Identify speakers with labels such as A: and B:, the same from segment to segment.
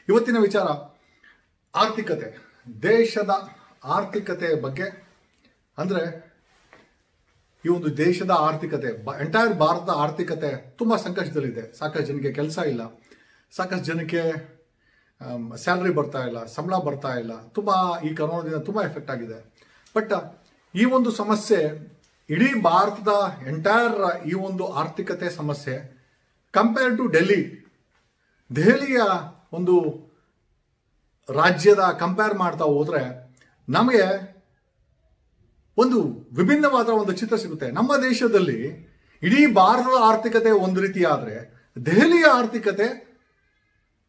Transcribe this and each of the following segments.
A: ಇವತ್ತಿನ ವಿಚಾರ ಆರ್ಥಿಕತೆ, ದೇಶದ ಆರ್ಥಿಕತೆ ಬಗ್ಗೆ. ಅಂದ್ರೆ ಈ ಒಂದು ದೇಶದ ಆರ್ಥಿಕತೆ, ಎಂಟೈರ್ ಭಾರತದ ಆರ್ಥಿಕತೆ ತುಂಬಾ ಸಂಕಷ್ಟದಲ್ಲಿದೆ. ಸಾಕಷ್ಟು ಜನಕ್ಕೆ ಕೆಲಸ ಇಲ್ಲ, ಸಾಕಷ್ಟು ಜನಕ್ಕೆ ಸ್ಯಾಲರಿ ಬರ್ತಾ ಇಲ್ಲ, ಸಂಬಳ ಬರ್ತಾ ಇಲ್ಲ. ತುಂಬಾ ಈ ಕರೋನಾದಿಂದ ತುಂಬಾ ಎಫೆಕ್ಟ್ ಆಗಿದೆ. ಬಟ್ ಈ ಒಂದು ಸಮಸ್ಯೆ ಇಡೀ ಭಾರತದ ಎಂಟೈರ್ ಈ ಒಂದು ಆರ್ಥಿಕತೆ ಸಮಸ್ಯೆ ಕಂಪೇರ್ ಟು ದೆಹಲಿಯ ಒಂದು ರಾಜ್ಯದ ಕಂಪೇರ್ ಮಾಡ್ತಾ ಹೋದ್ರೆ ನಮಗೆ ಒಂದು ವಿಭಿನ್ನವಾದ ಒಂದು ಚಿತ್ರ ಸಿಗುತ್ತೆ. ನಮ್ಮ ದೇಶದಲ್ಲಿ ಇಡೀ ಭಾರತದ ಆರ್ಥಿಕತೆ ಒಂದು ರೀತಿ ಆದ್ರೆ ದೆಹಲಿಯ ಆರ್ಥಿಕತೆ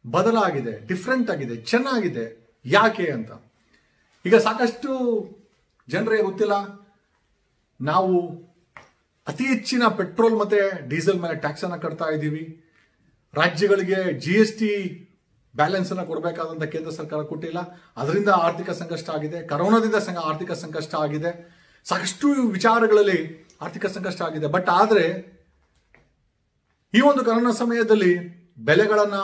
A: ಬದಲಾಗಿದೆ, ಡಿಫ್ರೆಂಟ್ ಆಗಿದೆ, ಚೆನ್ನಾಗಿದೆ. ಯಾಕೆ ಅಂತ ಈಗ ಸಾಕಷ್ಟು ಜನರಿಗೆ ಗೊತ್ತಿಲ್ಲ. ನಾವು ಅತಿ ಹೆಚ್ಚಿನ ಪೆಟ್ರೋಲ್ ಮತ್ತೆ ಡೀಸೆಲ್ ಮೇಲೆ ಟ್ಯಾಕ್ಸ್ ಅನ್ನ ಕಟ್ತಾ ಇದ್ದೀವಿ. ರಾಜ್ಯಗಳಿಗೆ GST ಬ್ಯಾಲೆನ್ಸ್ ಅನ್ನ ಕೊಡಬೇಕಾದಂತ ಕೇಂದ್ರ ಸರ್ಕಾರ ಕೊಟ್ಟಿಲ್ಲ. ಅದರಿಂದ ಆರ್ಥಿಕ ಸಂಕಷ್ಟ ಆಗಿದೆ. ಕರೋನಾದಿಂದ ಆರ್ಥಿಕ ಸಂಕಷ್ಟ ಆಗಿದೆ. ಸಾಕಷ್ಟು ವಿಚಾರಗಳಲ್ಲಿ ಆರ್ಥಿಕ ಸಂಕಷ್ಟ ಆಗಿದೆ. ಬಟ್ ಆದ್ರೆ ಈ ಒಂದು ಕರೋನಾ ಸಮಯದಲ್ಲಿ ಬೆಲೆಗಳನ್ನ,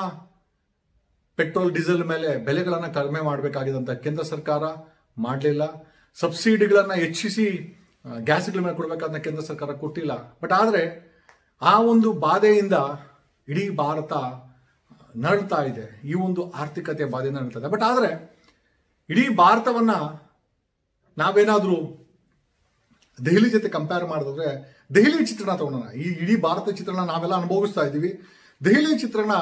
A: ಪೆಟ್ರೋಲ್ ಡೀಸೆಲ್ ಮೇಲೆ ಬೆಲೆಗಳನ್ನ ಕಡಿಮೆ ಮಾಡಬೇಕಾಗಿದ್ದಂತ ಕೇಂದ್ರ ಸರ್ಕಾರ ಮಾಡಲಿಲ್ಲ. ಸಬ್ಸಿಡಿಗಳನ್ನ ಹೆಚ್ಚಿಸಿ ಗ್ಯಾಸ್ಗಳ ಮೇಲೆ ಕೊಡಬೇಕಾದ ಕೇಂದ್ರ ಸರ್ಕಾರ ಕೊಟ್ಟಿಲ್ಲ. ಬಟ್ ಆದ್ರೆ ಆ ಒಂದು ಬಾಧೆಯಿಂದ ಇಡೀ ಭಾರತ ನರಳ್ತಾ ಇದೆ. ಈ ಒಂದು ಆರ್ಥಿಕತೆ ಬಾಧೆಯಿಂದ ನರಳ್ತಾ ಇದೆ. ಬಟ್ ಆದ್ರೆ ಇಡೀ ಭಾರತವನ್ನ ನಾವೇನಾದ್ರೂ ದೆಹಲಿ ಜೊತೆ ಕಂಪೇರ್ ಮಾಡಿದ್ರೆ, ದೆಹಲಿ ಚಿತ್ರಣ ತಗೊಳ್ಳೋಣ. ಈ ಇಡೀ ಭಾರತ ಚಿತ್ರಣ ನಾವೆಲ್ಲ ಅನುಭವಿಸ್ತಾ ಇದ್ದೀವಿ. ದೆಹಲಿ ಚಿತ್ರಣ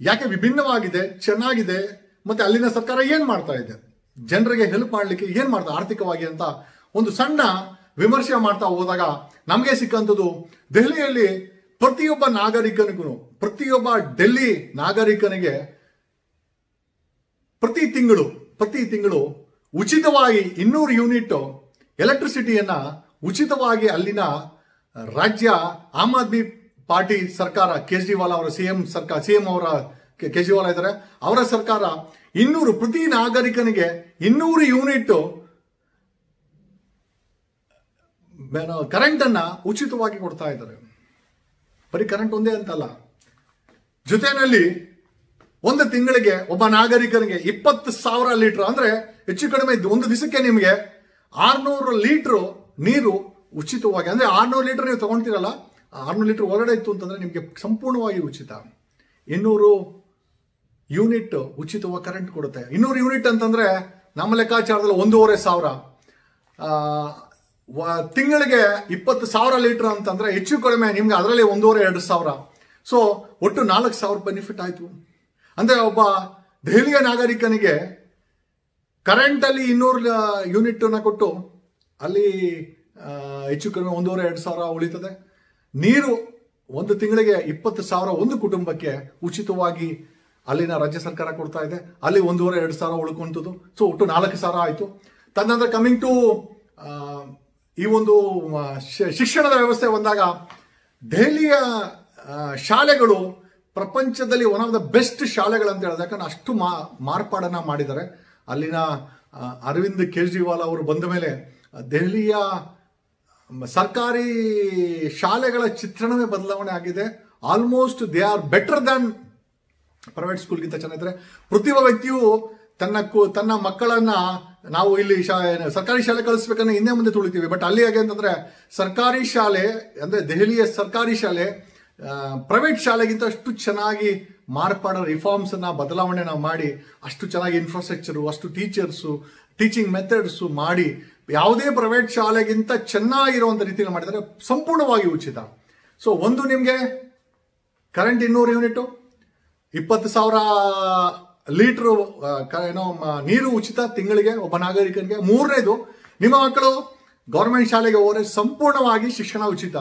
A: ಯಾಕೆ ವಿಭಿನ್ನವಾಗಿದೆ, ಚೆನ್ನಾಗಿದೆ, ಮತ್ತೆ ಅಲ್ಲಿನ ಸರ್ಕಾರ ಏನ್ ಮಾಡ್ತಾ ಇದೆ, ಜನರಿಗೆ ಹೆಲ್ಪ್ ಮಾಡ್ಲಿಕ್ಕೆ ಏನ್ ಮಾಡ್ತಾ ಆರ್ಥಿಕವಾಗಿ ಅಂತ ಒಂದು ಸಣ್ಣ ವಿಮರ್ಶೆ ಮಾಡ್ತಾ ಹೋದಾಗ ನಮಗೆ ಸಿಕ್ಕಂಥದ್ದು, ದೆಹಲಿಯಲ್ಲಿ ಪ್ರತಿಯೊಬ್ಬ ನಾಗರಿಕನಿಗೂ, ಪ್ರತಿಯೊಬ್ಬ ಡೆಲ್ಲಿ ನಾಗರಿಕನಿಗೆ ಪ್ರತಿ ತಿಂಗಳು ಉಚಿತವಾಗಿ 200 ಯೂನಿಟ್ ಎಲೆಕ್ಟ್ರಿಸಿಟಿಯನ್ನ ಉಚಿತವಾಗಿ ಅಲ್ಲಿನ ರಾಜ್ಯ ಆಮ್ ಆದ್ಮಿ ಪಾರ್ಟಿ ಸರ್ಕಾರ, ಕೇಜ್ರಿವಾಲ್ ಅವರ ಸಿಎಂ ಅವರ ಕೇಜ್ರಿವಾಲ್ ಇದ್ದಾರೆ, ಅವರ ಸರ್ಕಾರ 200 ಪ್ರತಿ ನಾಗರಿಕನಿಗೆ 200 ಯೂನಿಟ್ ಕರೆಂಟ್ ಅನ್ನ ಉಚಿತವಾಗಿ ಕೊಡ್ತಾ ಇದ್ದಾರೆ. ಬರೀ ಕರೆಂಟ್ ಒಂದೇ ಅಂತಲ್ಲ, ಜೊತೆಯಲ್ಲಿ ಒಂದು ತಿಂಗಳಿಗೆ ಒಬ್ಬ ನಾಗರಿಕನಿಗೆ 20,000 ಲೀಟರ್, ಅಂದ್ರೆ ಹೆಚ್ಚು ಕಡಿಮೆ ಒಂದು ದಿವಸಕ್ಕೆ ನಿಮಗೆ 600 ಲೀಟರ್ ನೀರು ಉಚಿತವಾಗಿ, ಅಂದ್ರೆ 600 ಲೀಟರ್ ನೀವು ತಗೊಂತೀರಲ್ಲ, 600 ಲೀಟರ್ ಹೊರಗಡೆ ಇತ್ತು ಅಂತಂದ್ರೆ ನಿಮಗೆ ಸಂಪೂರ್ಣವಾಗಿ ಉಚಿತ. 200 ಯೂನಿಟ್ ಉಚಿತವಾಗಿ ಕರೆಂಟ್ ಕೊಡುತ್ತೆ. 200 ಯೂನಿಟ್ ಅಂತಂದ್ರೆ ನಮ್ಮ ಲೆಕ್ಕಾಚಾರದಲ್ಲಿ 1,500,000, ತಿಂಗಳಿಗೆ 20,000 ಲೀಟರ್ ಅಂತಂದ್ರೆ ಹೆಚ್ಚು ಕಡಿಮೆ ನಿಮ್ಗೆ ಅದರಲ್ಲಿ 1,500-2,000. ಸೊ ಒಟ್ಟು 4,000 ಬೆನಿಫಿಟ್ ಆಯ್ತು. ಅಂದ್ರೆ ಒಬ್ಬ ದೆಹಲಿಯ ನಾಗರಿಕನಿಗೆ ಕರೆಂಟ್ ಅಲ್ಲಿ 200 ಯೂನಿಟ್ ಅನ್ನ ಕೊಟ್ಟು ಅಲ್ಲಿ ಹೆಚ್ಚು ಕಡಿಮೆ 1,500-2,000 ಉಳಿತದೆ. ನೀರು ಒಂದು ತಿಂಗಳಿಗೆ 20,000 ಒಂದು ಕುಟುಂಬಕ್ಕೆ ಉಚಿತವಾಗಿ ಅಲ್ಲಿನ ರಾಜ್ಯ ಸರ್ಕಾರ ಕೊಡ್ತಾ ಇದೆ. ಅಲ್ಲಿ 1,500-2,000 ಉಳ್ಕೊಂತದ್ದು. ಸೊ ಒಟ್ಟು 4,000 ಆಯ್ತು. ತದನಂತರ ಕಮಿಂಗ್ ಟು ಈ ಒಂದು ಶಿಕ್ಷಣದ ವ್ಯವಸ್ಥೆ ಬಂದಾಗ, ದೆಹಲಿಯ ಶಾಲೆಗಳು ಪ್ರಪಂಚದಲ್ಲಿ ಒನ್ ಆಫ್ ದ ಬೆಸ್ಟ್ ಶಾಲೆಗಳಂತ ಹೇಳಿದ್ರೆ, ಯಾಕಂದ್ರೆ ಅಷ್ಟು ಮಾರ್ಪಾಡನ್ನ ಮಾಡಿದ್ದಾರೆ. ಅಲ್ಲಿನ ಅರವಿಂದ್ ಕೇಜ್ರಿವಾಲ್ ಅವರು ಬಂದ ಮೇಲೆ ದೆಹಲಿಯ ಸರ್ಕಾರಿ ಶಾಲೆಗಳ ಚಿತ್ರಣವೇ ಬದಲಾವಣೆ ಆಗಿದೆ. Almost they are better than private ಸ್ಕೂಲ್ಗಿಂತ ಚೆನ್ನಾಗಿದ್ದಾರೆ. ಪ್ರತಿಯೊಬ್ಬ ವ್ಯಕ್ತಿಯು ತನ್ನ ಮಕ್ಕಳನ್ನ ನಾವು ಇಲ್ಲಿ ಸರ್ಕಾರಿ ಶಾಲೆ ಕಳಿಸ್ಬೇಕನ್ನ ಹಿಂದೆ ಮುಂದೆ ತುಳಿತೀವಿ. ಬಟ್ ಅಲ್ಲಿ ಹೇಗೆ ಅಂತಂದ್ರೆ, ಸರ್ಕಾರಿ ಶಾಲೆ ಅಂದ್ರೆ ದೆಹಲಿಯ ಸರ್ಕಾರಿ ಶಾಲೆ ಪ್ರೈವೇಟ್ ಶಾಲೆಗಿಂತ ಅಷ್ಟು ಚೆನ್ನಾಗಿ ಮಾರ್ಪಾಡ, ರಿಫಾರ್ಮ್ಸ್ ಅನ್ನ ಬದಲಾವಣೆ ಮಾಡಿ, ಅಷ್ಟು ಚೆನ್ನಾಗಿ ಇನ್ಫ್ರಾಸ್ಟ್ರಕ್ಚರು, ಅಷ್ಟು ಟೀಚರ್ಸು, ಟೀಚಿಂಗ್ ಮೆಥಡ್ಸು ಮಾಡಿ ಯಾವುದೇ ಪ್ರೈವೇಟ್ ಶಾಲೆಗಿಂತ ಚೆನ್ನಾಗಿರುವಂತ ರೀತಿಯಲ್ಲಿ ಮಾಡಿದರೆ, ಸಂಪೂರ್ಣವಾಗಿ ಉಚಿತ. ಸೊ ಒಂದು ನಿಮ್ಗೆ ಕರೆಂಟ್ 200 ಯೂನಿಟ್, 20,000 ಲೀಟರ್ ನೀರು ಉಚಿತ ತಿಂಗಳಿಗೆ ಒಬ್ಬ ನಾಗರಿಕನಿಗೆ. ಮೂರನೇದು, ನಿಮ್ಮ ಮಕ್ಕಳು ಗೌರ್ಮೆಂಟ್ ಶಾಲೆಗೆ ಹೋದ್ರೆ ಸಂಪೂರ್ಣವಾಗಿ ಶಿಕ್ಷಣ ಉಚಿತ.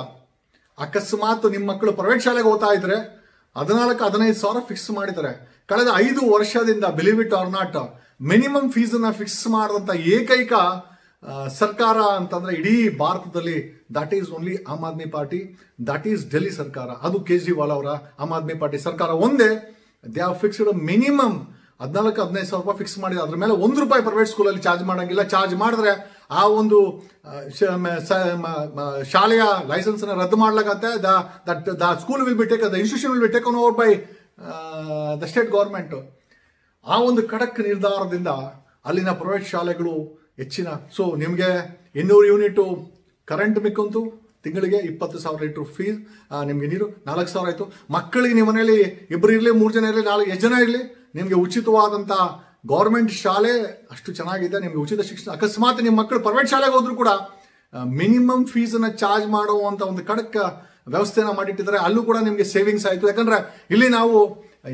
A: ಅಕಸ್ಮಾತ್ ನಿಮ್ಮ ಮಕ್ಕಳು ಪ್ರೈವೇಟ್ ಶಾಲೆಗೆ ಹೋಗ್ತಾ ಇದ್ರೆ 14,000-15,000 ಫಿಕ್ಸ್ ಮಾಡಿದ್ದಾರೆ. ಕಳೆದ 5 ವರ್ಷದಿಂದ believe it or not minimum fees ಅನ್ನ ಫಿಕ್ಸ್ ಮಾಡಿದಂತ ಏಕೈಕ ಸರ್ಕಾರ ಅಂತಂದ್ರೆ ಇಡೀ ಭಾರತದಲ್ಲಿ that is only Aam Aadmi Party, that is Delhi ಸರ್ಕಾರ. ಅದು ಕೇಜ್ರಿವಾಲ್ ಅವರ ಆಮ್ ಆದ್ಮಿ ಪಾರ್ಟಿ ಸರ್ಕಾರ ಒಂದೇ. ದೇ ಆರ್ ಫಿಕ್ಸ್ಡ್ ಮಿನಿಮಮ್ 14,000-15,000 ರೂಪಾಯಿ ಫಿಕ್ಸ್ ಮಾಡಿದೆ. ಅದ್ರ ಮೇಲೆ ₹1 ಪ್ರೈವೇಟ್ ಸ್ಕೂಲಲ್ಲಿ ಚಾರ್ಜ್ ಮಾಡಂಗಿಲ್ಲ. ಚಾರ್ಜ್ ಮಾಡಿದ್ರೆ ಆ ಒಂದು ಶಾಲೆಯ ಲೈಸೆನ್ಸ್ ಅನ್ನ ರದ್ದು ಮಾಡ್ಲಾಗತ್ತೆ. The school will be taken, the institution will be taken over by the state government. ಆ ಒಂದು ಖಡಕ್ ನಿರ್ಧಾರದಿಂದ ಅಲ್ಲಿನ ಪ್ರೈವೇಟ್ ಶಾಲೆಗಳು ಹೆಚ್ಚಿನ, ಸೊ ನಿಮಗೆ 200 ಯೂನಿಟ್ ಕರೆಂಟ್ ಮಿಕ್ಕಂತು, ತಿಂಗಳಿಗೆ 20,000 ಲೀಟರ್ ಫೀಸ್, ನಿಮಗೆ ನೀರು 4,000 ಆಯಿತು. ಮಕ್ಕಳಿಗೆ ನಿಮ್ಮ ಮನೆಯಲ್ಲಿ 2 ಇರಲಿ 3 ಜನ ಇರಲಿ 4 ಎಷ್ಟು ಜನ ಇರಲಿ, ನಿಮಗೆ ಉಚಿತವಾದಂಥ ಗೌರ್ಮೆಂಟ್ ಶಾಲೆ ಅಷ್ಟು ಚೆನ್ನಾಗಿದೆ, ನಿಮಗೆ ಉಚಿತ ಶಿಕ್ಷಣ. ಅಕಸ್ಮಾತ್ ನಿಮ್ಮ ಮಕ್ಕಳು ಪ್ರೈವೇಟ್ ಶಾಲೆಗೆ ಹೋದ್ರು ಕೂಡ ಮಿನಿಮಮ್ ಫೀಸನ್ನು ಚಾರ್ಜ್ ಮಾಡುವಂಥ ಒಂದು ಖಡಕ್ ವ್ಯವಸ್ಥೆನ ಮಾಡಿಟ್ಟಿದ್ದಾರೆ. ಅಲ್ಲೂ ಕೂಡ ನಿಮಗೆ ಸೇವಿಂಗ್ಸ್ ಆಯಿತು. ಯಾಕಂದ್ರೆ ಇಲ್ಲಿ ನಾವು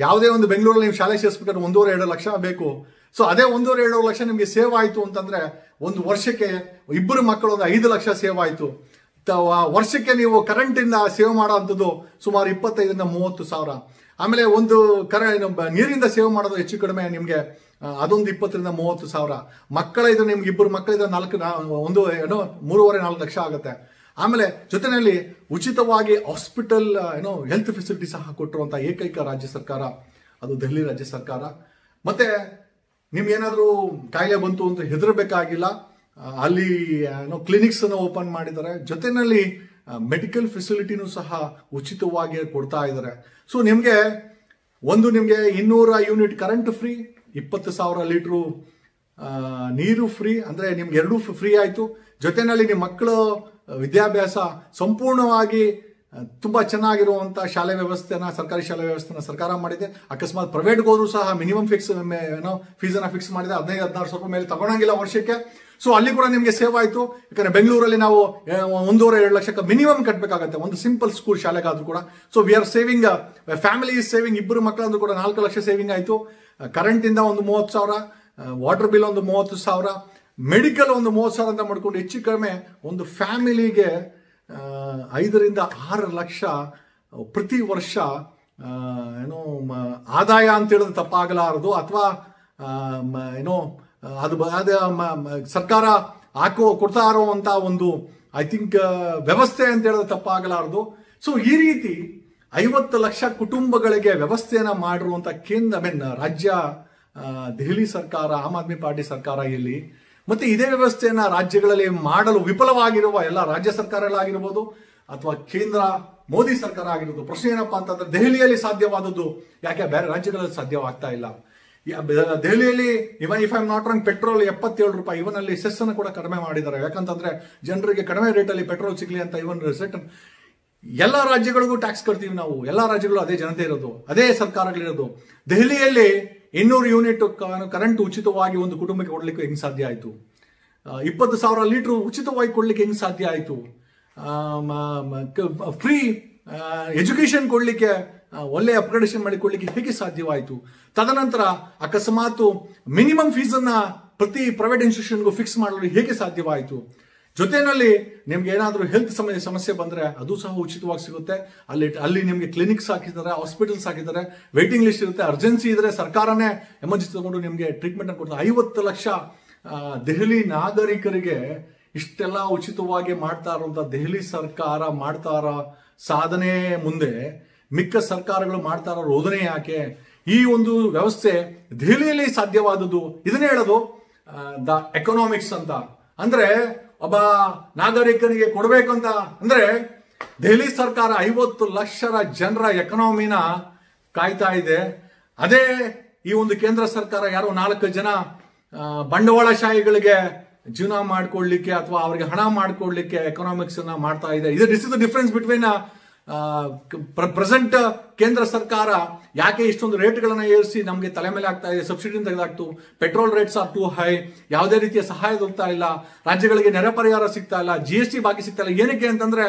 A: ಯಾವುದೇ ಒಂದು ಬೆಂಗಳೂರಲ್ಲಿ ನೀವು ಶಾಲೆ ಸೇರಿಸ್ಬೇಕಾದ್ರೆ 1.5-2 ಲಕ್ಷ ಬೇಕು. ಸೊ ಅದೇ 1.5-2 ಲಕ್ಷ ನಿಮಗೆ ಸೇವ್ ಆಯಿತು ಅಂತಂದ್ರೆ ಒಂದು ವರ್ಷಕ್ಕೆ 2 ಮಕ್ಕಳು ಒಂದು 5 ಲಕ್ಷ ಸೇವ್ ಆಯಿತು. ವರ್ಷಕ್ಕೆ ನೀವು ಕರೆಂಟಿಂದ ಸೇವ್ ಮಾಡೋ ಅಂಥದ್ದು ಸುಮಾರು 25,000-30 ಸಾವಿರ. ಆಮೇಲೆ ಒಂದು ನೀರಿಂದ ಸೇವ್ ಮಾಡೋದು ಹೆಚ್ಚು ಕಡಿಮೆ ನಿಮಗೆ ಅದೊಂದು 20,000-30 ಸಾವಿರ. ಮಕ್ಕಳ ಇದು ನಿಮ್ಗೆ 2 ಮಕ್ಕಳಿಂದ 3.5-4 ಲಕ್ಷ ಆಗುತ್ತೆ. ಆಮೇಲೆ ಜೊತೆಯಲ್ಲಿ ಉಚಿತವಾಗಿ ಹಾಸ್ಪಿಟಲ್ ಹೆಲ್ತ್ ಫೆಸಿಲಿಟಿ ಸಹ ಕೊಟ್ಟಿರುವಂಥ ಏಕೈಕ ರಾಜ್ಯ ಸರ್ಕಾರ ಅದು ದೆಹಲಿ ರಾಜ್ಯ ಸರ್ಕಾರ. ಮತ್ತೆ ನಿಮ್ಗೇನಾದರೂ ಕಾಯಿಲೆ ಬಂತು ಅಂತ ಹೆದರಬೇಕಾಗಿಲ್ಲ. ಅಲ್ಲಿ ಕ್ಲಿನಿಕ್ಸ್ ಅನ್ನು ಓಪನ್ ಮಾಡಿದ್ದಾರೆ. ಜೊತೆಯಲ್ಲಿ ಮೆಡಿಕಲ್ ಫೆಸಿಲಿಟಿನೂ ಸಹ ಉಚಿತವಾಗಿ ಕೊಡ್ತಾ ಇದ್ದಾರೆ. ಸೊ ನಿಮಗೆ 200 ಯೂನಿಟ್ ಕರೆಂಟ್ ಫ್ರೀ, 20,000 ಲೀಟ್ರು ನೀರು ಫ್ರೀ, ಅಂದರೆ ನಿಮ್ಗೆ 2 ಫ್ರೀ ಆಯಿತು. ಜೊತೆಯಲ್ಲಿ ನಿಮ್ಮ ಮಕ್ಕಳ ವಿದ್ಯಾಭ್ಯಾಸ ಸಂಪೂರ್ಣವಾಗಿ ತುಂಬ ಚೆನ್ನಾಗಿರುವಂಥ ಶಾಲೆ ವ್ಯವಸ್ಥೆನ, ಸರ್ಕಾರಿ ಶಾಲೆ ವ್ಯವಸ್ಥೆನ ಸರ್ಕಾರ ಮಾಡಿದೆ. ಅಕಸ್ಮಾತ್ ಪ್ರೈವೇಟ್ಗೆ ಹೋದ್ರೂ ಸಹ ಮಿನಿಮಮ್ ಫೀಸನ್ನು ಫಿಕ್ಸ್ ಮಾಡಿದೆ. 15,000-16,000 ರೂಪಾಯಿ ಮೇಲೆ ತಗೊಳಂಗಿಲ್ಲ ವರ್ಷಕ್ಕೆ. ಸೊ ಅಲ್ಲಿ ಕೂಡ ನಿಮಗೆ ಸೇವ್ ಆಯಿತು. ಯಾಕಂದ್ರೆ ಬೆಂಗಳೂರಲ್ಲಿ ನಾವು 1.5-2 ಲಕ್ಷಕ್ಕೆ ಮಿನಿಮಮ್ ಕಟ್ಟಬೇಕಾಗತ್ತೆ ಒಂದು ಸಿಂಪಲ್ ಸ್ಕೂಲ್ ಶಾಲೆಗಾದ್ರೂ ಕೂಡ. So we are saving, family is saving. 2 ಮಕ್ಕಳಂದ್ರೂ ಕೂಡ 4 ಲಕ್ಷ ಸೇವಿಂಗ್ ಆಯಿತು. ಕರೆಂಟಿಂದ ಒಂದು 30,000, ವಾಟರ್ ಬಿಲ್ ಒಂದು 30,000, ಮೆಡಿಕಲ್ ಒಂದು 30,000 ಅಂತ ಮಾಡ್ಕೊಂಡು ಹೆಚ್ಚು ಕಡಿಮೆ ಒಂದು ಫ್ಯಾಮಿಲಿಗೆ 5-6 ಲಕ್ಷ ಪ್ರತಿ ವರ್ಷ ಆದಾಯ ಅಂತ ಹೇಳಿದ್ರೆ ತಪ್ಪಾಗಲಾರದು. ಅಥವಾ ಸರ್ಕಾರ ಕೊಡ್ತಾ ಇರುವಂತ ಒಂದು ಐ ಥಿಂಕ್ ವ್ಯವಸ್ಥೆ ಅಂತ ಹೇಳಿದ್ರೆ ತಪ್ಪಾಗಲಾರದು. ಸೊ ಈ ರೀತಿ 50 ಲಕ್ಷ ಕುಟುಂಬಗಳಿಗೆ ವ್ಯವಸ್ಥೆಯನ್ನ ಮಾಡಿರುವಂತ ರಾಜ್ಯ ದೆಹಲಿ ಸರ್ಕಾರ, ಆಮ್ ಆದ್ಮಿ ಪಾರ್ಟಿ ಸರ್ಕಾರ ಇಲ್ಲಿ. ಮತ್ತೆ ಇದೇ ವ್ಯವಸ್ಥೆಯನ್ನ ರಾಜ್ಯಗಳಲ್ಲಿ ಮಾಡಲು ವಿಫಲವಾಗಿರುವ ಎಲ್ಲ ರಾಜ್ಯ ಸರ್ಕಾರಗಳಾಗಿರ್ಬೋದು ಅಥವಾ ಕೇಂದ್ರ ಮೋದಿ ಸರ್ಕಾರ ಆಗಿರೋದು. ಪ್ರಶ್ನೆ ಏನಪ್ಪಾ ಅಂತಂದ್ರೆ ದೆಹಲಿಯಲ್ಲಿ ಸಾಧ್ಯವಾದದ್ದು ಯಾಕೆ ಬೇರೆ ರಾಜ್ಯಗಳಲ್ಲಿ ಸಾಧ್ಯವಾಗ್ತಾ ಇಲ್ಲ? ದೆಹಲಿಯಲ್ಲಿ even if I am not wrong petrol 77 ರೂಪಾಯಿ, ಇವನ್ ಅಲ್ಲಿ ಸೆಸ್ ಅನ್ನು ಕೂಡ ಕಡಿಮೆ ಮಾಡಿದ್ದಾರೆ. ಯಾಕಂತಂದ್ರೆ ಜನರಿಗೆ ಕಡಿಮೆ ರೇಟಲ್ಲಿ ಪೆಟ್ರೋಲ್ ಸಿಗ್ಲಿ ಅಂತ. ಇವನ್ ಎಲ್ಲ ರಾಜ್ಯಗಳಿಗೂ ಟ್ಯಾಕ್ಸ್ ಕಟ್ತೀವಿ ನಾವು, ಎಲ್ಲ ರಾಜ್ಯಗಳು ಅದೇ ಜನತೆ ಇರೋದು, ಅದೇ ಸರ್ಕಾರಗಳಿರೋದು. ದೆಹಲಿಯಲ್ಲಿ 200 ಯೂನಿಟ್ ಕರೆಂಟ್ ಉಚಿತವಾಗಿ ಒಂದು ಕುಟುಂಬಕ್ಕೆ ಕೊಡ್ಲಿಕ್ಕೆ ಹೆಂಗ್ ಸಾಧ್ಯ ಆಯಿತು? 20,000 ಲೀಟರ್ ಉಚಿತವಾಗಿ ಕೊಡ್ಲಿಕ್ಕೆ ಹೆಂಗ್ ಸಾಧ್ಯ ಆಯಿತು? ಫ್ರೀ ಎಜುಕೇಶನ್ ಕೊಡ್ಲಿಕ್ಕೆ, ಒಳ್ಳೆ ಅಪ್ಗ್ರೇಡೇಷನ್ ಮಾಡಿ ಕೊಡ್ಲಿಕ್ಕೆ ಹೇಗೆ ಸಾಧ್ಯವಾಯಿತು? ತದನಂತರ ಅಕಸ್ಮಾತ್ ಮಿನಿಮಮ್ ಫೀಸನ್ನ ಪ್ರತಿ ಪ್ರೈವೇಟ್ ಇನ್ಸ್ಟಿಟ್ಯೂಷನ್ಗೂ ಫಿಕ್ಸ್ ಮಾಡಲು ಹೇಗೆ ಸಾಧ್ಯವಾಯಿತು? ಜೊತೆಯಲ್ಲಿ ನಿಮ್ಗೆ ಏನಾದರೂ ಹೆಲ್ತ್ ಸಮಸ್ಯೆ ಬಂದ್ರೆ ಅದು ಸಹ ಉಚಿತವಾಗಿ ಸಿಗುತ್ತೆ. ಅಲ್ಲಿ ನಿಮ್ಗೆ ಕ್ಲಿನಿಕ್ಸ್ ಹಾಕಿದ್ದಾರೆ, ಹಾಸ್ಪಿಟಲ್ಸ್ ಹಾಕಿದ್ದಾರೆ, ವೇಟಿಂಗ್ ಲಿಸ್ಟ್ ಇರುತ್ತೆ. ಅರ್ಜೆನ್ಸಿ ಇದ್ರೆ ಸರ್ಕಾರನೇ ಎಮರ್ಜೆನ್ಸಿ ತಗೊಂಡು ನಿಮ್ಗೆ ಟ್ರೀಟ್ಮೆಂಟ್ ಅನ್ನು ಕೊಡ್ತಾರೆ. 50 ಲಕ್ಷ ದೆಹಲಿ ನಾಗರಿಕರಿಗೆ ಇಷ್ಟೆಲ್ಲ ಉಚಿತವಾಗಿ ಮಾಡ್ತಾ ಇರುವಂತ ದೆಹಲಿ ಸರ್ಕಾರ ಮಾಡ್ತಾ ಇರೋ ಸಾಧನೆ ಮುಂದೆ ಮಿಕ್ಕ ಸರ್ಕಾರಗಳು ಮಾಡ್ತಾ ಇರೋ ರೋಧನೆ ಯಾಕೆ? ಈ ಒಂದು ವ್ಯವಸ್ಥೆ ದೆಹಲಿಯಲ್ಲಿ ಸಾಧ್ಯವಾದದ್ದು. ಇದನ್ನೇ ಹೇಳೋದು ದ ಎಕನಾಮಿಕ್ಸ್ ಅಂತ. ಅಂದ್ರೆ ಒಬ್ಬ ನಾಗರಿಕನಿಗೆ ಕೊಡಬೇಕು ಅಂತ ಅಂದ್ರೆ ದೆಹಲಿ ಸರ್ಕಾರ 50 ಲಕ್ಷ ಜನರ ಎಕನಾಮಿನ ಕಾಯ್ತಾ ಇದೆ. ಅದೇ ಈ ಒಂದು ಕೇಂದ್ರ ಸರ್ಕಾರ ಯಾರೋ 4 ಜನ ಬಂಡವಾಳಶಾಹಿಗಳಿಗೆ ಜೀವನ ಮಾಡ್ಕೊಳ್ಳಿಕ್ಕೆ ಅಥವಾ ಅವರಿಗೆ ಹಣ ಮಾಡ್ಕೊಳ್ಳಿಕ್ಕೆ ಎಕನಾಮಿಕ್ಸ್ ಅನ್ನ ಮಾಡ್ತಾ ಇದೆ. This is the difference between present ಕೇಂದ್ರ ಸರ್ಕಾರ ಯಾಕೆ ಇಷ್ಟೊಂದು ರೇಟ್ಗಳನ್ನ ಏರಿಸಿ ನಮಗೆ ತಲೆ ಮೇಲೆ ಆಗ್ತಾ ಇದೆ, ಸಬ್ಸಿಡಿ ತೆಗೆದಾಕ್ತು, petrol rates are too high, ಯಾವುದೇ ರೀತಿಯ ಸಹಾಯ ದೊರಕ್ತಾ ಇಲ್ಲ, ರಾಜ್ಯಗಳಿಗೆ ನೆರೆ ಪರಿಹಾರ ಸಿಗ್ತಾ ಇಲ್ಲ, GST ಬಾಕಿ ಸಿಗ್ತಾ ಇಲ್ಲ. ಏನಕ್ಕೆ ಅಂತಂದ್ರೆ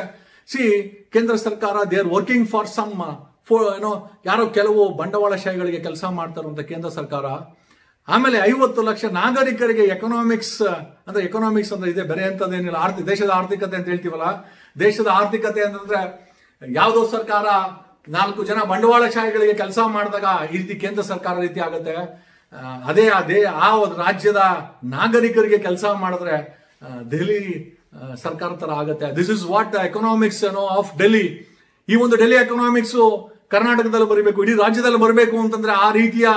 A: ಕೇಂದ್ರ ಸರ್ಕಾರ they are working for some ಯಾರೋ ಕೆಲವು ಬಂಡವಾಳಶಾಹಿಗಳಿಗೆ ಕೆಲಸ ಮಾಡ್ತಾ ಇರುವಂತ ಕೇಂದ್ರ ಸರ್ಕಾರ. ಆಮೇಲೆ 50 ಲಕ್ಷ ನಾಗರಿಕರಿಗೆ ಎಕನಾಮಿಕ್ಸ್ ಅಂದ್ರೆ ಇದೆ, ಬೇರೆ ಅಂತದೇನಿಲ್ಲ. ದೇಶದ ಆರ್ಥಿಕತೆ ಅಂತ ಹೇಳ್ತೀವಲ್ಲ, ದೇಶದ ಆರ್ಥಿಕತೆ ಅಂತಂದ್ರೆ ಯಾವುದೋ ಸರ್ಕಾರ 4 ಜನ ಬಂಡವಾಳಶಾಹಿಗಳಿಗೆ ಕೆಲಸ ಮಾಡಿದಾಗ ಈ ರೀತಿ ಕೇಂದ್ರ ಸರ್ಕಾರ ರೀತಿ ಆಗುತ್ತೆ. ಅದೇ ಆ ರಾಜ್ಯದ ನಾಗರಿಕರಿಗೆ ಕೆಲಸ ಮಾಡಿದ್ರೆ ದೆಹಲಿ ಸರ್ಕಾರ ತರ ಆಗುತ್ತೆ. This is what economics of Delhi. ಈ ಒಂದು ಡೆಲ್ಲಿ ಎಕನಾಮಿಕ್ಸ್ ಕರ್ನಾಟಕದಲ್ಲಿ ಬರಬೇಕು, ಇಡೀ ರಾಜ್ಯದಲ್ಲಿ ಬರಬೇಕು ಅಂತಂದ್ರೆ ಆ ರೀತಿಯ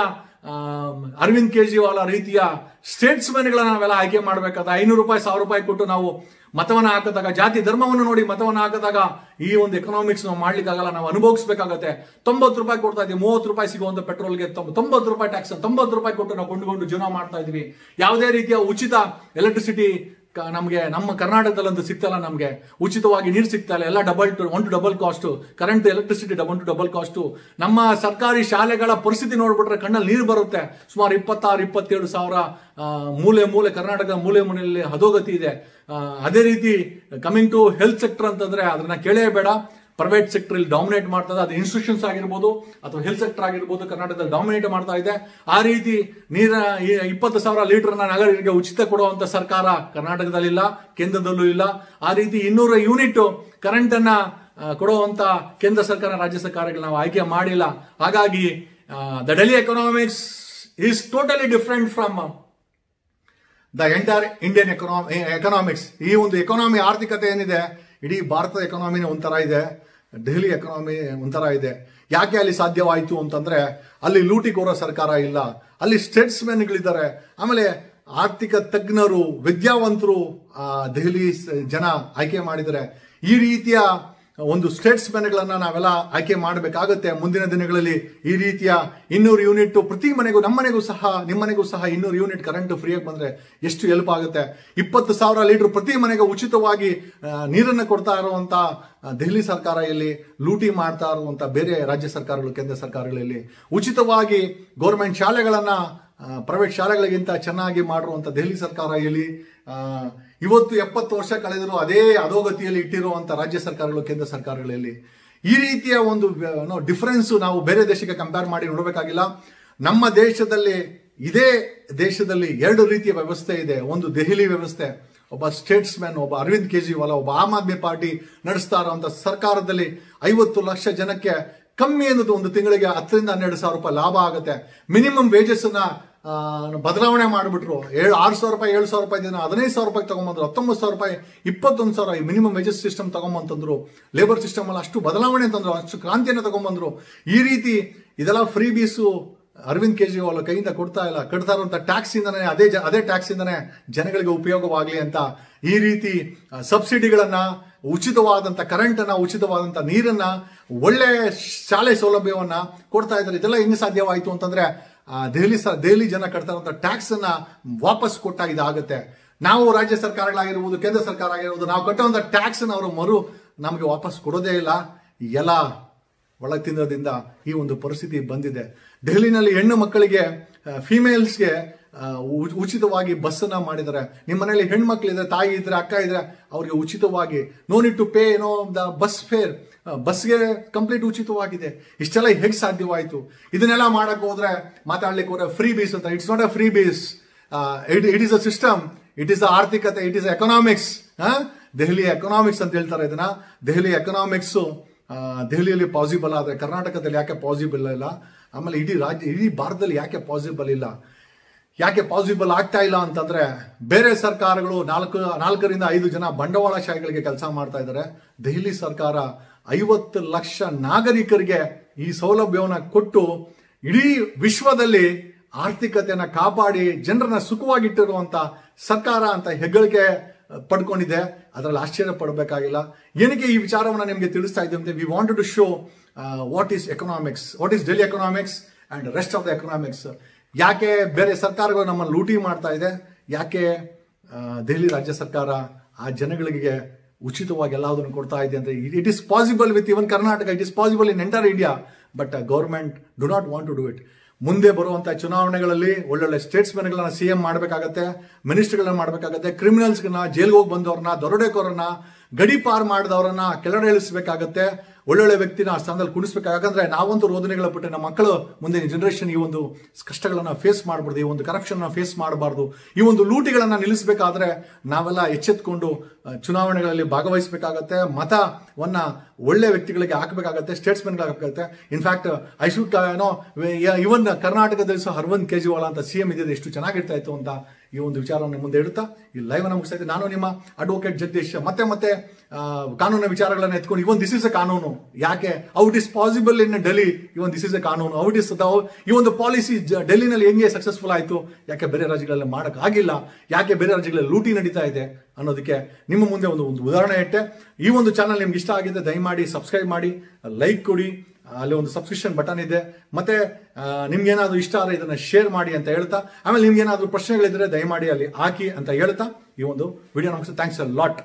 A: ಅರವಿಂದ್ ಕೇಜ್ರಿವಾಲ್ ರೀತಿಯ ಸ್ಟೇಟ್ಸ್ಮನ್ಗಳನ್ನ ನಾವೆಲ್ಲ ಆಯ್ಕೆ ಮಾಡಬೇಕಾದ 500 ರೂಪಾಯಿ 1000 ರೂಪಾಯಿ ಕೊಟ್ಟು ನಾವು ಮತವನ್ನ ಹಾಕಿದಾಗ, ಜಾತಿ ಧರ್ಮವನ್ನು ನೋಡಿ ಮತವನ್ನ ಹಾಕಿದಾಗ ಈ ಒಂದು ಎಕನಾಮಿಕ್ಸ್ ನಾವು ಮಾಡ್ಲಿಕ್ಕಾಗಲ್ಲ, ನಾವು ಅನುಭವಿಸಬೇಕಾಗತ್ತೆ. 90 ರೂಪಾಯಿ ಕೊಡ್ತಾ ಇದೀವಿ, 30 ರೂಪಾಯಿ ಸಿಗುವಂತ ಪೆಟ್ರೋಲ್ಗೆ 90 ರೂಪಾಯಿ ಟ್ಯಾಕ್ಸ್, 90 ರೂಪಾಯಿ ಕೊಟ್ಟು ನಾವು ಕೊಂಡುಕೊಂಡು ಜೀವನ ಮಾಡ್ತಾ ಇದೀವಿ. ಯಾವುದೇ ರೀತಿಯ ಉಚಿತ ಎಲೆಕ್ಟ್ರಿಸಿಟಿ ನಮಗೆ ನಮ್ಮ ಕರ್ನಾಟಕದಲ್ಲಂತೂ ಸಿಗ್ತಲ್ಲ. ನಮಗೆ ಉಚಿತವಾಗಿ ನೀರು ಸಿಗ್ತಾ ಇಲ್ಲ, ಎಲ್ಲ double cost. Current electricity double cost. ನಮ್ಮ ಸರ್ಕಾರಿ ಶಾಲೆಗಳ ಪರಿಸ್ಥಿತಿ ನೋಡ್ಬಿಟ್ರೆ ಕಣ್ಣಲ್ಲಿ ನೀರು ಬರುತ್ತೆ. ಸುಮಾರು 26-27 ಸಾವಿರ ಮೂಲೆ ಕರ್ನಾಟಕದ ಮೂಲೆಯಲ್ಲಿ ಅಧೋಗತಿ ಇದೆ. ಅದೇ ರೀತಿ ಕಮಿಂಗ್ ಟು ಹೆಲ್ತ್ ಸೆಕ್ಟರ್ ಅಂತಂದ್ರೆ ಅದನ್ನ ಕೇಳೇ ಬೇಡ. ಪ್ರೈವೇಟ್ ಸೆಕ್ಟರ್ ಇಲ್ಲಿ ಡಾಮಿನೇಟ್ ಮಾಡ್ತದೆ. ಅದು ಇನ್ಸ್ಟಿಟ್ಯೂಷನ್ಸ್ ಆಗಿರ್ಬೋದು ಅಥವಾ ಹೆಲ್ತ್ ಸೆಕ್ಟರ್ ಆಗಿರ್ಬೋದು, ಕರ್ನಾಟಕದಲ್ಲಿ ಡಾಮಿನೇಟ್ ಮಾಡ್ತಾ ಇದೆ. ಆ ರೀತಿ 20,000 ಲೀಟರ್ನ ನಾಗರಿಕರಿಗೆ ಉಚಿತ ಕೊಡುವಂತ ಸರ್ಕಾರ ಕರ್ನಾಟಕದಲ್ಲಿ ಇಲ್ಲ, ಕೇಂದ್ರದಲ್ಲೂ ಇಲ್ಲ. ಆ ರೀತಿ 200 ಯೂನಿಟ್ ಕರೆಂಟ್ ಅನ್ನ ಕೊಡುವಂತ ಕೇಂದ್ರ ಸರ್ಕಾರ, ರಾಜ್ಯ ಸರ್ಕಾರಗಳು ನಾವು ಆಯ್ಕೆ ಮಾಡಿಲ್ಲ. ಹಾಗಾಗಿ the Delhi economics is totally different from the entire Indian economics. ಈ ಒಂದು ಎಕಾನಮಿ ಆರ್ಥಿಕತೆ ಏನಿದೆ, ಇಡೀ ಭಾರತದ ಎಕಾನಮಿನೇ ಒಂಥರ ಇದೆ, ದೆಹಲಿ ಎಕಾನಮಿ ಒಂಥರ ಇದೆ. ಯಾಕೆ ಅಲ್ಲಿ ಸಾಧ್ಯವಾಯಿತು ಅಂತಂದ್ರೆ ಅಲ್ಲಿ ಲೂಟಿಕೋರ ಸರ್ಕಾರ ಇಲ್ಲ, ಅಲ್ಲಿ ಸ್ಟೇಟ್ಸ್ಮೆನ್ಗಳಿದ್ದಾರೆ, ಆಮೇಲೆ ಆರ್ಥಿಕ ತಜ್ಞರು, ವಿದ್ಯಾವಂತರು ದೆಹಲಿ ಜನ ಆಯ್ಕೆ ಮಾಡಿದ್ದಾರೆ. ಈ ರೀತಿಯ ಒಂದು ಸ್ಟೇಟ್ಸ್ಮೆನ್ಗಳನ್ನ ನಾವೆಲ್ಲ ಆಯ್ಕೆ ಮಾಡಬೇಕಾಗುತ್ತೆ ಮುಂದಿನ ದಿನಗಳಲ್ಲಿ. ಈ ರೀತಿಯ 200 ಯೂನಿಟ್ ಪ್ರತಿ ಮನೆಗೂ, ನಮ್ಮನೆಗೂ ಸಹ ನಿಮ್ಮನೆಗೂ ಸಹ 200 ಯೂನಿಟ್ ಕರೆಂಟ್ ಫ್ರೀಯಾಗಿ ಬಂದ್ರೆ ಎಷ್ಟು ಹೆಲ್ಪ್ ಆಗುತ್ತೆ. 20,000 ಲೀಟರ್ ಪ್ರತಿ ಮನೆಗೆ ಉಚಿತವಾಗಿ ನೀರನ್ನು ಕೊಡ್ತಾ ಇರುವಂತ ದೆಹಲಿ ಸರ್ಕಾರ ಇಲ್ಲಿ ಲೂಟಿ ಮಾಡ್ತಾ ಇರುವಂತ ಬೇರೆ ರಾಜ್ಯ ಸರ್ಕಾರಗಳು, ಕೇಂದ್ರ ಸರ್ಕಾರಗಳಲ್ಲಿ ಉಚಿತವಾಗಿ ಗೌರ್ಮೆಂಟ್ ಶಾಲೆಗಳನ್ನ ಪ್ರೈವೇಟ್ ಶಾಲೆಗಳಿಗಿಂತ ಚೆನ್ನಾಗಿ ಮಾಡಿರುವಂತ ದೆಹಲಿ ಸರ್ಕಾರ ಇಲ್ಲಿ ಇವತ್ತು 70 ವರ್ಷ ಕಳೆದರೂ ಅದೇ ಅಧೋಗತಿಯಲ್ಲಿ ಇಟ್ಟಿರುವಂತ ರಾಜ್ಯ ಸರ್ಕಾರಗಳು, ಕೇಂದ್ರ ಸರ್ಕಾರಗಳಲ್ಲಿ. ಈ ರೀತಿಯ ಒಂದು ಡಿಫರೆನ್ಸ್ ನಾವು ಬೇರೆ ದೇಶಕ್ಕೆ ಕಂಪೇರ್ ಮಾಡಿ ನೋಡಬೇಕಾಗಿಲ್ಲ. ನಮ್ಮ ದೇಶದಲ್ಲಿ, ಇದೇ ದೇಶದಲ್ಲಿ 2 ರೀತಿಯ ವ್ಯವಸ್ಥೆ ಇದೆ. ಒಂದು ದೆಹಲಿ ವ್ಯವಸ್ಥೆ, ಒಬ್ಬ ಸ್ಟೇಟ್ಸ್ಮನ್, ಒಬ್ಬ ಅರವಿಂದ್ ಕೇಜ್ರಿವಾಲ್, ಒಬ್ಬ ಆಮ್ ಆದ್ಮಿ ಪಾರ್ಟಿ ನಡೆಸ್ತಾ ಇರುವಂತ ಸರ್ಕಾರದಲ್ಲಿ 50 ಲಕ್ಷ ಜನಕ್ಕೆ ಕಮ್ಮಿ ಅನ್ನೋದು ಒಂದು ತಿಂಗಳಿಗೆ 10,000-12,000 ರೂಪಾಯಿ ಲಾಭ ಆಗುತ್ತೆ. ಮಿನಿಮಮ್ ವೇಜಸ್ ಅನ್ನ ಬದಲಾವಣೆ ಮಾಡಿಬಿಟ್ರು. 6,000 ರೂಪಾಯಿ 7,000 ರೂಪಾಯಿ ದಿನ 15,000 ರೂಪಾಯಿ ತಗೊಂಬಂದ್ರು, 19,000 ರೂಪಾಯಿ 21,000 ಮಿನಿಮಮ್ ವೇಜಸ್ ಸಿಸ್ಟಮ್ ತಗೊಂಬಂತಂದ್ರು. ಲೇಬರ್ ಸಿಸ್ಟಮ್ ಅಲ್ಲಿ ಅಷ್ಟು ಬದಲಾವಣೆ ತಂದ್ರು, ಅಷ್ಟು ಕ್ರಾಂತಿಯನ್ನು ತಗೊಂಬಂದ್ರು. ಈ ರೀತಿ ಇದೆಲ್ಲ ಫ್ರೀ ಬೀಸು ಅರವಿಂದ್ ಕೇಜ್ರಿವಾಲ್ ಕೈಯಿಂದ ಕೊಡ್ತಾ ಇಲ್ಲ, ಕಟ್ತಾ ಇರುವಂತ ಟ್ಯಾಕ್ಸ್ ಇಂದನೇ, ಅದೇ ಟ್ಯಾಕ್ಸ್ ಇಂದನೇ ಜನಗಳಿಗೆ ಉಪಯೋಗವಾಗಲಿ ಅಂತ ಈ ರೀತಿ ಸಬ್ಸಿಡಿಗಳನ್ನ, ಉಚಿತವಾದಂತ ಕರೆಂಟ್ ಅನ್ನ, ಉಚಿತವಾದಂತ ನೀರನ್ನ, ಒಳ್ಳೆ ಶಾಲೆ ಸೌಲಭ್ಯವನ್ನ ಕೊಡ್ತಾ ಇದ್ದಾರೆ. ಇದೆಲ್ಲ ಹೆಂಗೆ ಸಾಧ್ಯವಾಯಿತು ಅಂತಂದ್ರೆ ದೆಹಲಿ ಜನ ಕಟ್ತಾ ಇರುವಂತ ಟ್ಯಾಕ್ಸ್ ಅನ್ನ ವಾಪಸ್ ಕೊಟ್ಟಾಗ ಇದಾಗುತ್ತೆ. ನಾವು ರಾಜ್ಯ ಸರ್ಕಾರಗಳಾಗಿರ್ಬೋದು, ಕೇಂದ್ರ ಸರ್ಕಾರ ಆಗಿರ್ಬೋದು, ನಾವು ಕಟ್ಟುವಂತ ಟ್ಯಾಕ್ಸ್ ಅವರು ನಮಗೆ ವಾಪಸ್ ಕೊಡೋದೇ ಇಲ್ಲ. ಎಲ್ಲ ಒಳಗೆ ತಿನ್ನೋದ್ರಿಂದ ಈ ಒಂದು ಪರಿಸ್ಥಿತಿ ಬಂದಿದೆ. ದೆಹಲಿನಲ್ಲಿ ಹೆಣ್ಣು ಮಕ್ಕಳಿಗೆ, ಫಿಮೇಲ್ಸ್ಗೆ ಉಚಿತವಾಗಿ ಬಸ್ ಅನ್ನ ಮಾಡಿದ್ದಾರೆ. ನಿಮ್ಮ ಮನೆಯಲ್ಲಿ ಹೆಣ್ಮಕ್ಳಿದ್ರೆ, ತಾಯಿ ಇದ್ರೆ, ಅಕ್ಕ ಇದ್ರೆ ಅವ್ರಿಗೆ ಉಚಿತವಾಗಿ, no need to pay the bus fare, ಬಸ್ಗೆ ಕಂಪ್ಲೀಟ್ ಉಚಿತವಾಗಿದೆ. ಇಷ್ಟೆಲ್ಲ ಹೇಗೆ ಸಾಧ್ಯವಾಯಿತು? ಇದನ್ನೆಲ್ಲ ಮಾಡಕ್ ಮಾತಾಡ್ಲಿಕ್ಕೆ ಹೋದ್ರೆ ಫ್ರೀ ಬೀಸ್ ಅಂತ. It's not a freebies, it is a system, it is ಆರ್ಥಿಕತೆ, it is economics. Delhi economics ಅಂತ ಹೇಳ್ತಾರೆ ಇದನ್ನ. ದೆಹಲಿ ಎಕನಾಮಿಕ್ಸ್ ದೆಹಲಿಯಲ್ಲಿ ಪಾಸಿಬಲ್ ಆದ್ರೆ ಕರ್ನಾಟಕದಲ್ಲಿ ಯಾಕೆ ಪಾಸಿಬಲ್ ಇಲ್ಲ? ಆಮೇಲೆ ಇಡೀ ಭಾರತದಲ್ಲಿ ಯಾಕೆ ಪಾಸಿಬಲ್ ಇಲ್ಲ? ಯಾಕೆ ಪಾಸಿಬಲ್ ಆಗ್ತಾ ಇಲ್ಲ ಅಂತಂದ್ರೆ, ಬೇರೆ ಸರ್ಕಾರಗಳು 4-5 ಜನ ಬಂಡವಾಳಶಾಹಿಗಳಿಗೆ ಕೆಲಸ ಮಾಡ್ತಾ ಇದ್ದಾರೆ. ದೆಹಲಿ ಸರ್ಕಾರ 50 ಲಕ್ಷ ನಾಗರಿಕರಿಗೆ ಈ ಸೌಲಭ್ಯವನ್ನ ಕೊಟ್ಟು ಇಡೀ ವಿಶ್ವದಲ್ಲಿ ಆರ್ಥಿಕತೆಯನ್ನ ಕಾಪಾಡಿ ಜನರನ್ನ ಸುಖವಾಗಿಟ್ಟಿರುವಂತ ಸರ್ಕಾರ ಅಂತ ಹೆಗ್ಗಳಿಕೆ ಪಡ್ಕೊಂಡಿದೆ. ಅದರಲ್ಲಿ ಆಶ್ಚರ್ಯ ಪಡಬೇಕಾಗಿಲ್ಲ. ಏನಕ್ಕೆ ಈ ವಿಚಾರವನ್ನ ನಿಮಗೆ ತಿಳಿಸ್ತಾ ಇದ್ದೇವೆ? We wanted to show what is economics, what is Delhi economics and rest of the economics. ಯಾಕೆ ಬೇರೆ ಸರ್ಕಾರಗಳು ನಮ್ಮನ್ನು ಲೂಟಿ ಮಾಡ್ತಾ ಇದೆ? ಯಾಕೆ ದೆಹಲಿ ರಾಜ್ಯ ಸರ್ಕಾರ ಆ ಜನಗಳಿಗೆ ಉಚಿತವಾಗಿ ಎಲ್ಲದನ್ನು ಕೊಡ್ತಾ ಇದೆ ಅಂದ್ರೆ, it is possible with even Karnataka, it is possible in entire India, but government do not want to do it. ಮುಂದೆ ಬರುವಂತಹ ಚುನಾವಣೆಗಳಲ್ಲಿ ಒಳ್ಳೊಳ್ಳೆ ಸ್ಟೇಟ್ಸ್ಮೆನ್ಗಳನ್ನ ಸಿಎಂ ಮಾಡಬೇಕಾಗತ್ತೆ, ಮಿನಿಸ್ಟರ್ಗಳನ್ನ ಮಾಡಬೇಕಾಗತ್ತೆ, ಕ್ರಿಮಿನಲ್ಸ್ಗಳನ್ನ, ಜೈಲ್ಗೆ ಹೋಗಿ ಬಂದವ್ರನ್ನ, ದರೋಡೆಕೋರನ್ನ, ಗಡಿ ಪಾರ್ ಮಾಡಿದವರನ್ನ ಕೆಳಗಡೆ ಇಳಿಸಬೇಕಾಗತ್ತೆ, ಒಳ್ಳೊಳ್ಳೆ ವ್ಯಕ್ತಿನ ಆ ಸ್ಥಾನದಲ್ಲಿ ಕುಣಿಸ್ಬೇಕು. ಯಾಕಂದ್ರೆ ನಾವಂತೂ ರೋದನೆಗಳ ಬಿಟ್ಟರೆ ನಮ್ಮ ಮಕ್ಕಳು ಮುಂದಿನ ಜನರೇಷನ್ ಈ ಒಂದು ಕಷ್ಟಗಳನ್ನ ಫೇಸ್ ಮಾಡಬಾರ್ದು, ಈ ಒಂದು ಕರಪ್ಷನ್ ಫೇಸ್ ಮಾಡಬಾರ್ದು, ಈ ಒಂದು ಲೂಟಿಗಳನ್ನ ನಿಲ್ಲಿಸಬೇಕಾದ್ರೆ ನಾವೆಲ್ಲ ಎಚ್ಚೆತ್ಕೊಂಡು ಚುನಾವಣೆಗಳಲ್ಲಿ ಭಾಗವಹಿಸಬೇಕಾಗತ್ತೆ. ಮತವನ್ನ ಒಳ್ಳೆ ವ್ಯಕ್ತಿಗಳಿಗೆ ಹಾಕಬೇಕಾಗತ್ತೆ, ಸ್ಟೇಟ್ಸ್ಮೆನ್ಗಳಿಗೆ ಹಾಕಬೇಕಾಗತ್ತೆ. ಇನ್ಫ್ಯಾಕ್ಟ್ ಐ ಶುಡ್ ಇವನ್ ಕರ್ನಾಟಕದಲ್ಲಿ ಸಹ ಅರವಿಂದ್ ಕೇಜ್ರಿವಾಲ್ ಅಂತ ಸಿಎಂ ಇದ್ದಿದ್ದು ಎಷ್ಟು ಚೆನ್ನಾಗಿರ್ತಾ ಇತ್ತು ಅಂತ ಈ ಒಂದು ವಿಚಾರವನ್ನು ಮುಂದೆ ಇಡುತ್ತಾ ಈ ಲೈವ್ ಅನ್ನು ಮುಗಿಸ್ತಾ ಇದ್ದೆ. ನಾನು ನಿಮ್ಮ ಅಡ್ವೊಕೇಟ್ ಜಗದೀಶ್ ಮತ್ತೆ ಕಾನೂನಿನ ವಿಚಾರಗಳನ್ನು ಎತ್ಕೊಂಡು ಇವನ್ ದಿಸ್ ಇಸ್ ಎ ಕಾನೂನು, ಯಾಕೆ out is possible in Delhi, even this is A ಕಾನೂನು, ಔಟ್ ಇಸ್ ಈ ಒಂದು ಪಾಲಿಸಿ ಡೆಲ್ಲಿನಲ್ಲಿ ಹೆಂಗೆ ಸಕ್ಸಸ್ಫುಲ್ ಆಯಿತು, ಯಾಕೆ ಬೇರೆ ರಾಜ್ಯಗಳಲ್ಲಿ ಮಾಡೋಕ್ಕಾಗಿಲ್ಲ, ಯಾಕೆ ಬೇರೆ ರಾಜ್ಯಗಳಲ್ಲಿ ಲೂಟಿ ನಡೀತಾ ಇದೆ ಅನ್ನೋದಕ್ಕೆ ನಿಮ್ಮ ಮುಂದೆ ಒಂದು ಉದಾಹರಣೆ ಇಟ್ಟೆ. ಈ ಒಂದು ಚಾನಲ್ ನಿಮ್ಗೆ ಇಷ್ಟ ಆಗಿದೆ ದಯಮಾಡಿ ಸಬ್ಸ್ಕ್ರೈಬ್ ಮಾಡಿ, ಲೈಕ್ ಕೊಡಿ, ಅಲ್ಲಿ ಒಂದು ಸಬ್ಸ್ಕ್ರಿಪ್ಷನ್ ಬಟನ್ ಇದೆ. ಮತ್ತೆ ನಿಮ್ಗೇನಾದ್ರೂ ಇಷ್ಟ ಆದರೆ ಇದನ್ನ ಶೇರ್ ಮಾಡಿ ಅಂತ ಹೇಳ್ತಾ, ಆಮೇಲೆ ನಿಮ್ಗೇನಾದ್ರೂ ಪ್ರಶ್ನೆಗಳಿದ್ರೆ ದಯಮಾಡಿ ಅಲ್ಲಿ ಹಾಕಿ ಅಂತ ಹೇಳ್ತಾ ಈ ಒಂದು ವಿಡಿಯೋ ನಮಗೆ ಥ್ಯಾಂಕ್ಸ್ ಅ ಲಾಟ್.